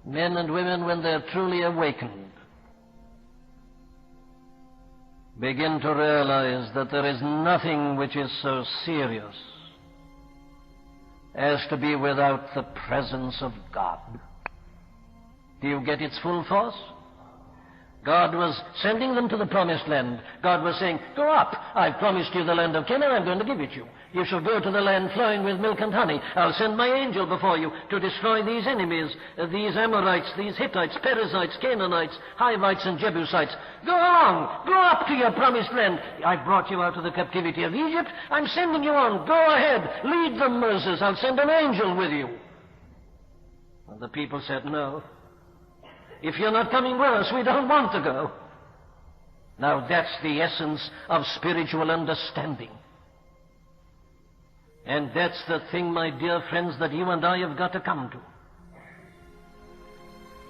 Men and women, when they're truly awakened, begin to realize that there is nothing which is so serious as to be without the presence of God. Do you get its full force? God was sending them to the promised land. God was saying, go up. I've promised you the land of Canaan. I'm going to give it you. You shall go to the land flowing with milk and honey. I'll send my angel before you to destroy these enemies, these Amorites, these Hittites, Perizzites, Canaanites, Hivites, and Jebusites. Go on. Go up to your promised land. I've brought you out of the captivity of Egypt. I'm sending you on. Go ahead. Lead them, Moses. I'll send an angel with you. And the people said, no. If you're not coming with us, we don't want to go. Now that's the essence of spiritual understanding. And that's the thing, my dear friends, that you and I have got to come to.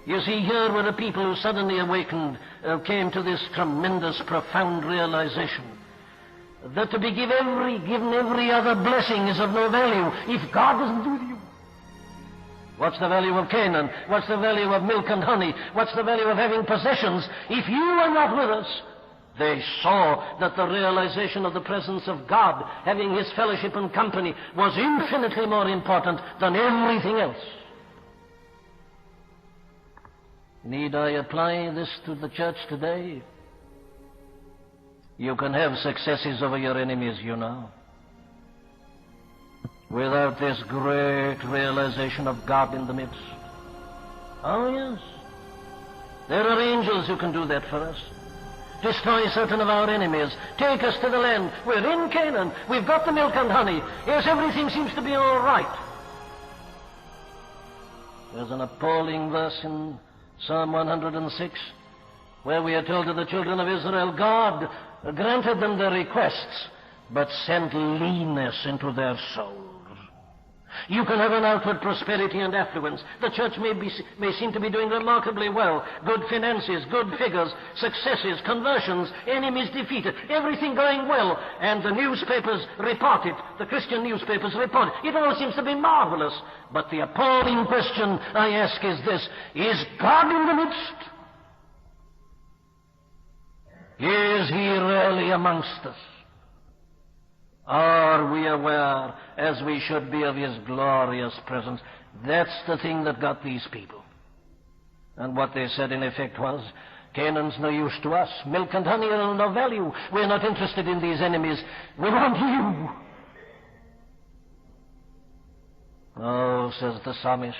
You see, here were a people who suddenly awakened, came to this tremendous, profound realization that to be given every other blessing is of no value if God isn't with you. What's the value of Canaan? What's the value of milk and honey? What's the value of having possessions if you are not with us? They saw that the realization of the presence of God, having His fellowship and company, was infinitely more important than everything else. Need I apply this to the church today? You can have successes over your enemies, you know, without this great realization of God in the midst. Oh, yes. There are angels who can do that for us. Destroy certain of our enemies. Take us to the land. We're in Canaan. We've got the milk and honey. Yes, everything seems to be all right. There's an appalling verse in Psalm 106 where we are told to the children of Israel, God granted them their requests, but sent leanness into their souls. You can have an outward prosperity and affluence. The church may seem to be doing remarkably well. Good finances, good figures, successes, conversions, enemies defeated, everything going well. And the newspapers report it. The Christian newspapers report it. It all seems to be marvelous. But the appalling question I ask is this: is God in the midst? Is He really amongst us? Are we aware, as we should be, of His glorious presence? That's the thing that got these people. And what they said, in effect, was, Canaan's no use to us. Milk and honey are of no value. We're not interested in these enemies. We want you. Oh, says the psalmist,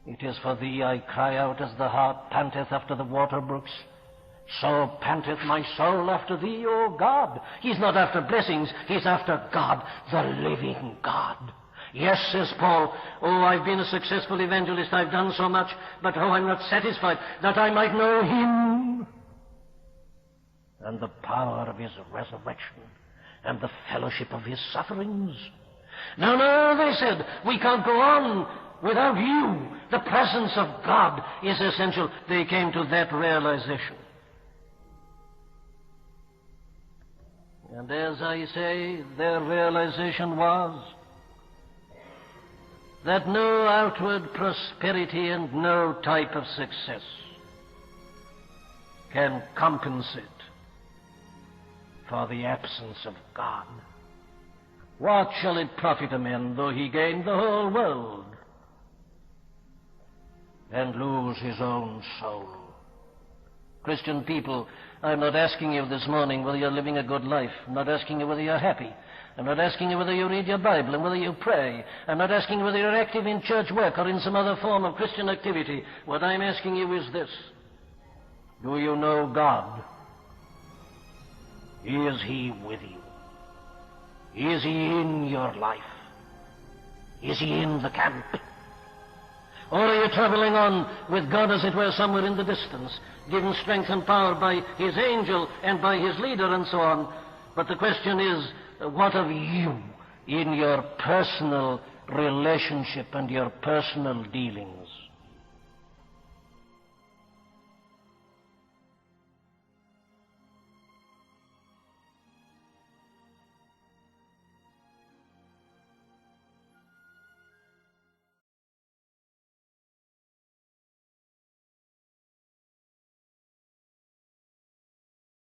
it is for Thee I cry out as the hart panteth after the water brooks. So panteth my soul after Thee, O God. He's not after blessings, He's after God, the living God. Yes, says Paul, oh, I've been a successful evangelist, I've done so much, but oh, I'm not satisfied, that I might know Him and the power of His resurrection and the fellowship of His sufferings. No, they said, we can't go on without You. The presence of God is essential. They came to that realization. And as I say, their realization was that no outward prosperity and no type of success can compensate for the absence of God. What shall it profit a man though he gain the whole world and lose his own soul? Christian people, I'm not asking you this morning whether you're living a good life. I'm not asking you whether you're happy. I'm not asking you whether you read your Bible and whether you pray. I'm not asking you whether you're active in church work or in some other form of Christian activity. What I'm asking you is this: do you know God? Is He with you? Is He in your life? Is He in the camp? Or are you traveling on with God, as it were, somewhere in the distance, given strength and power by His angel and by His leader and so on? But the question is, what of you in your personal relationship and your personal dealings?